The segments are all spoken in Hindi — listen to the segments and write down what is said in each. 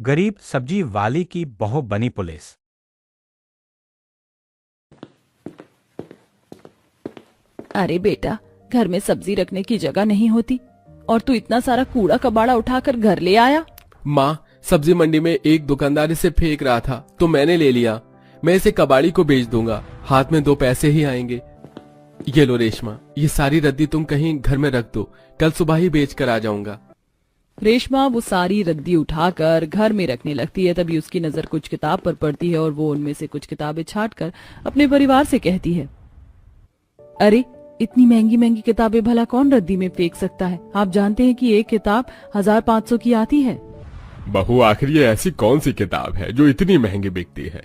गरीब सब्जी वाली की बहू बनी पुलिस। अरे बेटा, घर में सब्जी रखने की जगह नहीं होती और तू इतना सारा कूड़ा कबाड़ा उठाकर घर ले आया। माँ, सब्जी मंडी में एक दुकानदार इसे फेंक रहा था तो मैंने ले लिया। मैं इसे कबाड़ी को बेच दूंगा, हाथ में 2 पैसे ही आएंगे। ये लो रेशमा, ये सारी रद्दी तुम कहीं घर में रख दो, कल सुबह ही बेच कर आ जाऊंगा। रेशमा वो सारी रद्दी उठाकर घर में रखने लगती है। तभी उसकी नजर कुछ किताब पर पड़ती है और वो उनमें से कुछ किताबें छांटकर अपने परिवार से कहती है, अरे इतनी महंगी महंगी किताबें भला कौन रद्दी में फेंक सकता है। आप जानते हैं कि एक किताब 1500 की आती है। बहू, आखिर ये ऐसी कौन सी किताब है जो इतनी महंगी बिकती है?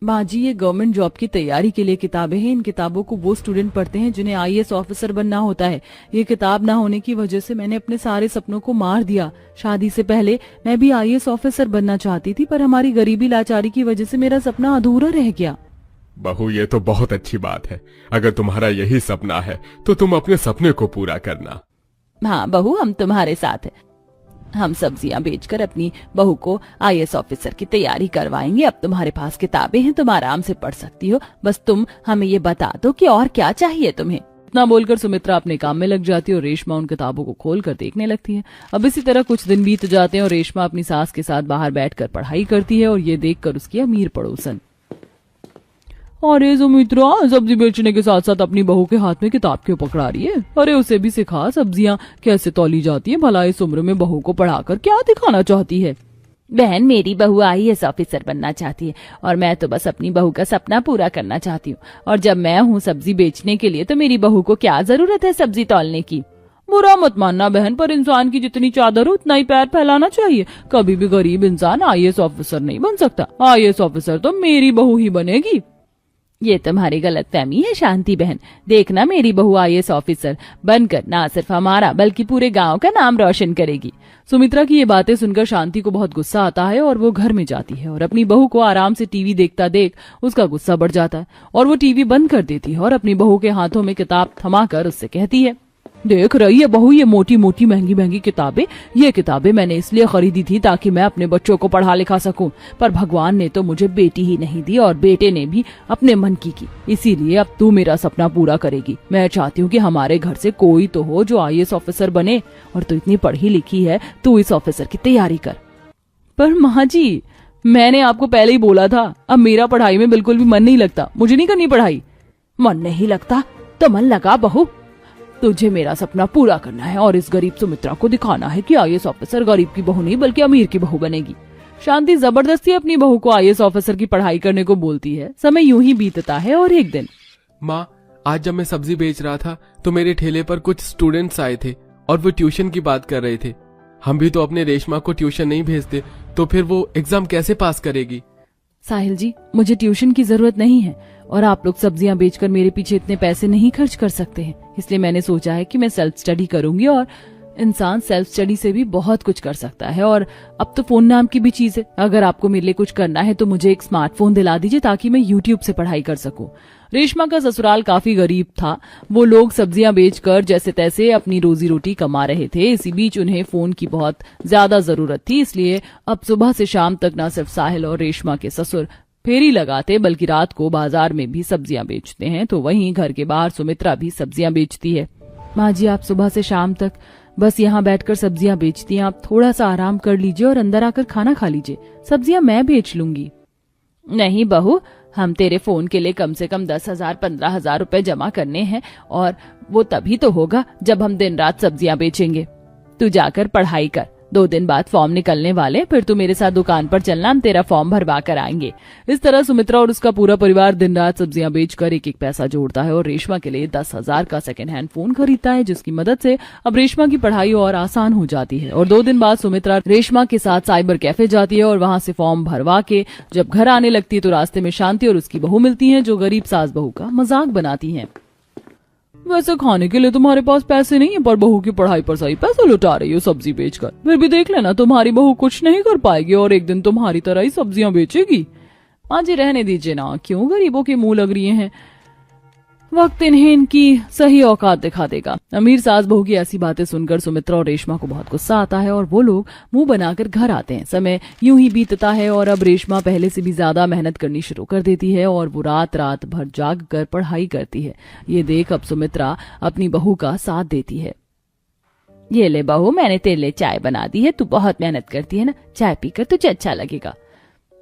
माँ जी, ये गवर्नमेंट जॉब की तैयारी के लिए किताबें हैं। इन किताबों को वो स्टूडेंट पढ़ते हैं जिन्हें आईएएस ऑफिसर बनना होता है। ये किताब ना होने की वजह से मैंने अपने सारे सपनों को मार दिया। शादी से पहले मैं भी आईएएस ऑफिसर बनना चाहती थी, पर हमारी गरीबी लाचारी की वजह से मेरा सपना अधूरा रह गया। बहू, ये तो बहुत अच्छी बात है। अगर तुम्हारा यही सपना है तो तुम अपने सपने को पूरा करना। हाँ बहू, हम तुम्हारे साथ हैं। हम सब्जियां बेचकर अपनी बहू को आईएएस ऑफिसर की तैयारी करवाएंगे। अब तुम्हारे पास किताबें हैं, तुम आराम से पढ़ सकती हो। बस तुम हमें ये बता दो कि और क्या चाहिए तुम्हें। इतना बोलकर सुमित्रा अपने काम में लग जाती है और रेशमा उन किताबों को खोलकर देखने लगती है। अब इसी तरह कुछ दिन बीत जाते हैं और रेशमा अपनी सास के साथ बाहर बैठकर पढ़ाई करती है और ये देखकर उसकी अमीर पड़ोसन, अरे सुमित्रा सब्जी बेचने के साथ साथ अपनी बहू के हाथ में किताब क्यों पकड़ा रही है? अरे उसे भी सिखा सब्जियां कैसे तौली जाती है। भला इस उम्र में बहू को पढ़ाकर क्या दिखाना चाहती है? बहन, मेरी बहू आईएएस ऑफिसर बनना चाहती है और मैं तो बस अपनी बहू का सपना पूरा करना चाहती हूँ। और जब मैं हूँ सब्जी बेचने के लिए तो मेरी बहू को क्या जरूरत है सब्जी तौलने की? बुरा मत मानना बहन, पर इंसान की जितनी चादर हो उतना ही पैर फैलाना चाहिए। कभी भी गरीब इंसान आईएएस ऑफिसर नहीं बन सकता। आईएएस ऑफिसर तो मेरी बहू ही बनेगी। ये तुम्हारी गलतफहमी है शांति बहन। देखना, मेरी बहू आईएएस ऑफिसर बनकर ना सिर्फ हमारा बल्कि पूरे गांव का नाम रोशन करेगी। सुमित्रा की ये बातें सुनकर शांति को बहुत गुस्सा आता है और वो घर में जाती है और अपनी बहू को आराम से टीवी देखता देख उसका गुस्सा बढ़ जाता है और वो टीवी बंद कर देती है और अपनी बहू के हाथों में किताब थमाकर उससे कहती है, देख रही है बहू, ये मोटी मोटी महंगी महंगी किताबें। ये किताबें मैंने इसलिए खरीदी थी ताकि मैं अपने बच्चों को पढ़ा लिखा सकूं, पर भगवान ने तो मुझे बेटी ही नहीं दी और बेटे ने भी अपने मन की इसीलिए अब तू मेरा सपना पूरा करेगी। मैं चाहती हूँ कि हमारे घर से कोई तो हो जो आईएएस ऑफिसर बने और तू इतनी पढ़ी लिखी है, तू इस ऑफिसर की तैयारी कर। पर माँ जी, मैंने आपको पहले ही बोला था, अब मेरा पढ़ाई में बिल्कुल भी मन नहीं लगता। मुझे नहीं करनी पढ़ाई। मन नहीं लगता तो मन लगा बहू। तुझे मेरा सपना पूरा करना है और इस गरीब सुमित्रा को दिखाना है कि आईएएस ऑफिसर गरीब की बहू नहीं बल्कि अमीर की बहू बनेगी। शांति जबरदस्ती अपनी बहू को आईएएस ऑफिसर की पढ़ाई करने को बोलती है। समय यूं ही बीतता है और एक दिन, माँ, आज जब मैं सब्जी बेच रहा था तो मेरे ठेले पर कुछ स्टूडेंट्स आए थे और वो ट्यूशन की बात कर रहे थे। हम भी तो अपने रेशमा को ट्यूशन नहीं भेजते तो फिर वो एग्जाम कैसे पास करेगी? साहिल जी, मुझे ट्यूशन की जरूरत नहीं है और आप लोग सब्जियां बेचकर मेरे पीछे इतने पैसे नहीं खर्च कर सकते हैं। इसलिए मैंने सोचा है कि मैं सेल्फ स्टडी करूंगी और इंसान सेल्फ स्टडी से भी बहुत कुछ कर सकता है। और अब तो फोन नाम की भी चीज है। अगर आपको मेरे लिए कुछ करना है तो मुझे एक स्मार्टफोन दिला दीजिए ताकि मैं यूट्यूब से पढ़ाई कर सकूं। रेशमा का ससुराल काफी गरीब था। वो लोग सब्जियां बेचकर जैसे तैसे अपनी रोजी रोटी कमा रहे थे। इसी बीच उन्हें फोन की बहुत ज्यादा जरूरत थी। इसलिए अब सुबह से शाम तक न सिर्फ साहिल और रेशमा के ससुर फेरी लगाते बल्कि रात को बाजार में भी सब्जियां बेचते हैं। तो वहीं घर के बाहर सुमित्रा भी सब्जियां बेचती है। माँ जी, आप सुबह से शाम तक बस यहाँ बैठकर सब्जियां बेचती हैं। आप थोड़ा सा आराम कर लीजिए और अंदर आकर खाना खा लीजिए। सब्जियां मैं बेच लूंगी। नहीं बहू, हम तेरे फोन के लिए कम से कम 10,000-15,000 रुपए जमा करने हैं और वो तभी तो होगा जब हम दिन रात सब्जियां बेचेंगे। तू जाकर पढ़ाई कर। 2 दिन बाद फॉर्म निकलने वाले, फिर तू मेरे साथ दुकान पर चलना, हम तेरा फॉर्म भरवा कर आएंगे। इस तरह सुमित्रा और उसका पूरा परिवार दिन रात सब्जियां बेचकर एक एक पैसा जोड़ता है और रेशमा के लिए 10,000 का सेकंड हैंड फोन खरीदता है, जिसकी मदद से अब रेशमा की पढ़ाई और आसान हो जाती है। और 2 दिन बाद सुमित्रा रेशमा के साथ साइबर कैफे जाती है और वहां से फॉर्म भरवा के जब घर आने लगती है तो रास्ते में शांति और उसकी बहू मिलती है, जो गरीब सास बहू का मजाक बनाती है। वैसे खाने के लिए तुम्हारे पास पैसे नहीं है, पर बहू की पढ़ाई पर सही पैसा लुटा रही हो सब्जी बेचकर। फिर भी देख लेना, तुम्हारी बहू कुछ नहीं कर पाएगी और एक दिन तुम्हारी तरह ही सब्जियां बेचेगी। माँ जी, रहने दीजिए ना, क्यों गरीबों के मुंह लग रही हैं। वक्त इन्हें इनकी सही औकात दिखा देगा। अमीर सास बहू की ऐसी बातें सुनकर सुमित्रा और रेशमा को बहुत गुस्सा आता है और वो लोग मुंह बनाकर घर आते हैं। समय यूं ही बीतता है और अब रेशमा पहले से भी ज्यादा मेहनत करनी शुरू कर देती है और वो रात रात भर जाग कर पढ़ाई करती है। ये देख अब सुमित्रा अपनी बहू का साथ देती है। ये ले बहू, मैंने तेरे लिए चाय बना दी है, तू बहुत मेहनत करती है ना, चाय पीकर तुझे अच्छा लगेगा।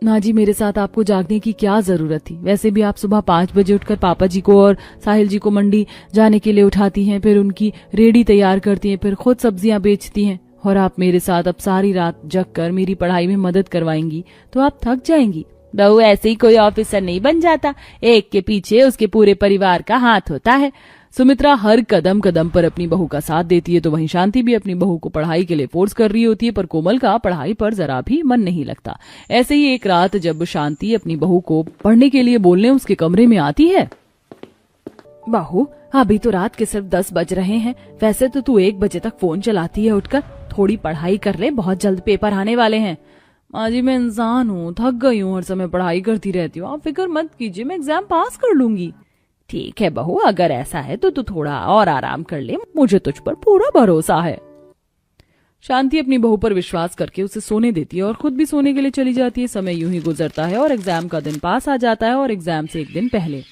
माँ जी, मेरे साथ आपको जागने की क्या जरूरत थी? वैसे भी आप सुबह 5 बजे उठकर पापा जी को और साहिल जी को मंडी जाने के लिए उठाती हैं, फिर उनकी रेडी तैयार करती हैं, फिर खुद सब्जियां बेचती हैं और आप मेरे साथ अब सारी रात जग कर मेरी पढ़ाई में मदद करवाएंगी तो आप थक जाएंगी। बहू, ऐसे ही कोई ऑफिसर नहीं बन जाता, एक के पीछे उसके पूरे परिवार का हाथ होता है। सुमित्रा हर कदम कदम पर अपनी बहू का साथ देती है तो वहीं शांति भी अपनी बहू को पढ़ाई के लिए फोर्स कर रही होती है, पर कोमल का पढ़ाई पर जरा भी मन नहीं लगता। ऐसे ही एक रात जब शांति अपनी बहू को पढ़ने के लिए बोलने उसके कमरे में आती है। बहू, अभी तो रात के सिर्फ 10 बज रहे हैं, वैसे तो तू 1 बजे तक फोन चलाती है, उठकर थोड़ी पढ़ाई कर ले, बहुत जल्द पेपर आने वाले हैं। माँ जी, मैं इंसान हूँ, थक गई हूँ, हर समय पढ़ाई करती रहती हूँ, आप फिक्र मत कीजिए, मैं एग्जाम पास कर लूंगी। ठीक है बहू, अगर ऐसा है तो तू थोड़ा और आराम कर ले, मुझे तुझ पर पूरा भरोसा है। शांति अपनी बहू पर विश्वास करके उसे सोने देती है और खुद भी सोने के लिए चली जाती है। समय यूं ही गुजरता है और एग्जाम का दिन पास आ जाता है और एग्जाम से एक दिन पहले,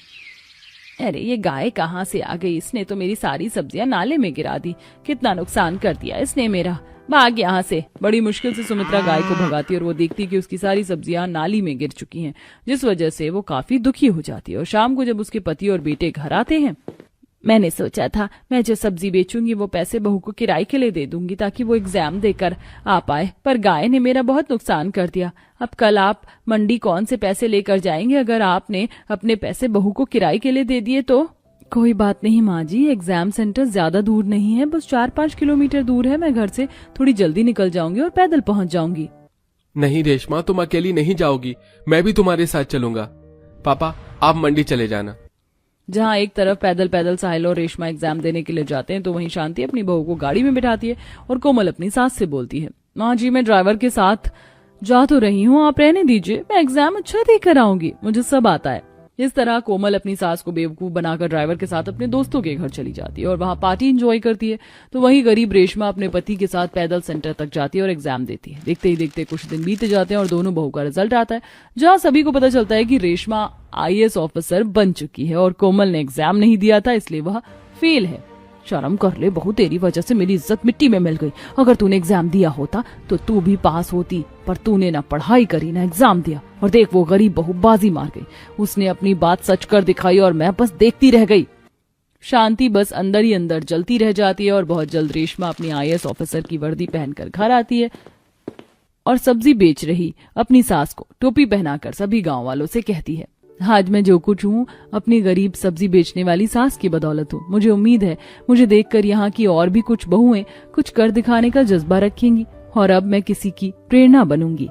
अरे ये गाय कहाँ से आ गई, इसने तो मेरी सारी सब्जियां नाले में गिरा दी, कितना नुकसान कर दिया इसने मेरा, भाग यहाँ से। बड़ी मुश्किल से सुमित्रा गाय को भगाती है और वो देखती कि उसकी सारी सब्जियां नाली में गिर चुकी हैं, जिस वजह से वो काफी दुखी हो जाती है। और शाम को जब उसके पति और बेटे घर आते हैं, मैंने सोचा था मैं जो सब्जी बेचूंगी वो पैसे बहू को किराए के लिए दे दूंगी ताकि वो एग्जाम देकर आ पाए, पर गाय ने मेरा बहुत नुकसान कर दिया। अब कल आप मंडी कौन से पैसे लेकर जाएंगे अगर आपने अपने पैसे बहू को किराए के लिए दे दिए तो? कोई बात नहीं माँ जी, एग्जाम सेंटर ज्यादा दूर नहीं है, बस 4-5 किलोमीटर दूर है, मैं घर से थोड़ी जल्दी निकल जाऊंगी और पैदल पहुंच जाऊंगी। नहीं रेशमा, तुम अकेली नहीं जाओगी, मैं भी तुम्हारे साथ चलूंगा। पापा, आप मंडी चले जाना। जहाँ एक तरफ पैदल पैदल साहिल और रेशमा एग्जाम देने के लिए जाते हैं तो वहीं शांति अपनी बहू को गाड़ी में बिठाती है और कोमल अपनी सास से बोलती है, माँ जी, मैं ड्राइवर के साथ जा तो रही हूँ, आप रहने दीजिए, मैं एग्जाम अच्छा देकर आऊंगी, मुझे सब आता है। इस तरह कोमल अपनी सास को बेवकूफ बनाकर ड्राइवर के साथ अपने दोस्तों के घर चली जाती है और वहां पार्टी एंजॉय करती है। तो वहीं गरीब रेशमा अपने पति के साथ पैदल सेंटर तक जाती है और एग्जाम देती है। देखते ही देखते कुछ दिन बीते जाते हैं और दोनों बहू का रिजल्ट आता है, जहां सभी को पता चलता है कि रेशमा IAS ऑफिसर बन चुकी है और कोमल ने एग्जाम नहीं दिया था, इसलिए वह फेल है। शर्म कर ले बहू, तेरी वजह से मेरी इज्जत मिट्टी में मिल गई, अगर तूने एग्जाम दिया होता तो तू भी पास होती, पर तूने ना पढ़ाई करी ना एग्जाम दिया, और देख वो गरीब बहू बाजी मार गई, उसने अपनी बात सच कर दिखाई और मैं बस देखती रह गई। शांति बस अंदर ही अंदर जलती रह जाती है और बहुत जल्द रेशमा अपनी IAS ऑफिसर की वर्दी पहनकर घर आती है और सब्जी बेच रही अपनी सास को टोपी पहनाकर सभी गांव वालों से कहती है, आज मैं जो कुछ हूँ अपनी गरीब सब्जी बेचने वाली सास की बदौलत हूँ। मुझे उम्मीद है मुझे देखकर यहाँ की और भी कुछ बहुएं कुछ कर दिखाने का जज्बा रखेंगी और अब मैं किसी की प्रेरणा बनूंगी।